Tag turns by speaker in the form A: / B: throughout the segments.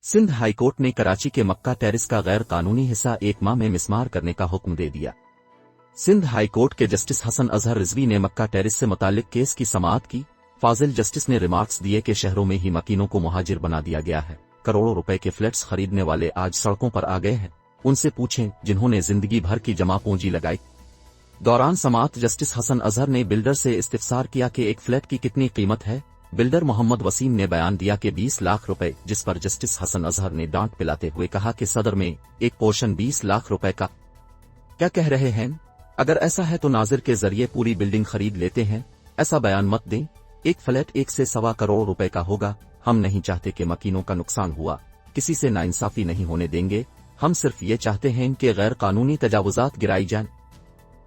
A: Sindh high court ने कराची के मक्का terrace का गैर कानूनी हिस्सा 1 माह में मिसमार करने का हुक्म दे दिया। सिंध हाईकोर्ट के जस्टिस हसन अजहर रिजवी ने मक्का टेरिस से मुतालिक केस की समाअत की। फाजिल जस्टिस ने रिमार्क्स दिए कि शहरों में ही मकीनों को मुहाजिर बना दिया गया है। करोड़ों रुपए के फ्लैट्स खरीदने वाले आज सड़कों पर आ गए हैं। उनसे पूछें जिन्होंने जिंदगी भर की जमा पूंजी लगाई। दौरान समाअत जस्टिस हसन अजहर ने बिल्डर से इस्तिफसार किया कि एक फ्लैट की कितनी कीमत है। बिल्डर मोहम्मद वसीम ने बयान दिया कि 20 लाख रुपए, जिस पर जस्टिस हसन अजहर ने डांट पिलाते हुए कहा कि सदर में एक पोर्शन 20 लाख रुपए का क्या कह रहे हैं? अगर ऐसा है तो नाजिर के जरिए पूरी बिल्डिंग खरीद लेते हैं। ऐसा बयान मत दें। एक फ्लैट 1 से सवा करोड़ रुपए का होगा। हम नहीं चाहते कि मकीनों का नुकसान हुआ, किसी से नाइंसाफी नहीं होने देंगे। हम सिर्फ ये चाहते हैं कि गैर कानूनी तजावुजात गिराई जाएं।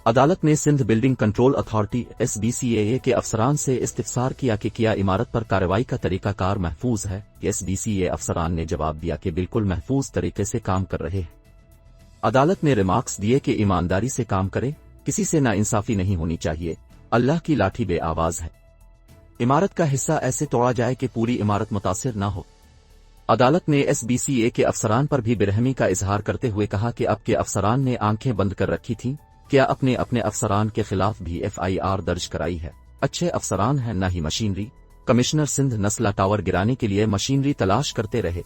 A: अदालत ने Sindh building control authority SBCAA के अफसरान से इस्तिफसार किया कि क्या इमारत पर कार्रवाई का तरीकाकार महफूज है। SBCAA अफसरान ने जवाब दिया कि बिल्कुल महफूज तरीके से काम कर रहे हैं। अदालत ने रिमार्क्स दिए कि ईमानदारी से काम करे, किसी से नाइंसाफी नहीं होनी चाहिए। अल्लाह की लाठी बेआवाज है। इमारत का हिस्सा ऐसे तोड़ा जाए कि पूरी इमारत मुतासिर न हो। अदालत ने SBCAA के अफसरान पर भी बेरहमी का इजहार करते हुए कहा कि अब के अफसरान ने आंखें बंद कर रखी थीं। क्या अपने अफसरान के खिलाफ भी FIR दर्ज कराई है? अच्छे अफसरान हैं न ही machinery. Commissioner Sindh Nasla tower गिराने के लिए मशीनरी तलाश करते रहे।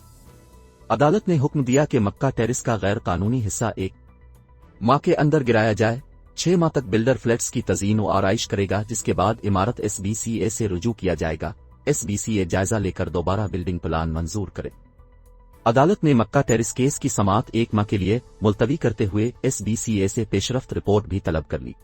A: अदालत ने हुक्म दिया कि मक्का टेरिस का गैर कानूनी हिस्सा 1 माह के अंदर गिराया जाए। 6 माह तक बिल्डर फ्लैट्स की तज़ीन व आराइश करेगा, जिसके बाद इमारत SBCAA से रुजू किया जाएगा। SBCAA जायजा लेकर दोबारा बिल्डिंग प्लान मंजूर करे। अदालत ने मक्का टेरिस केस की समाअत 1 माह के लिए मुलतवी करते हुए SBCAA से पेशरफ्त रिपोर्ट भी तलब कर ली।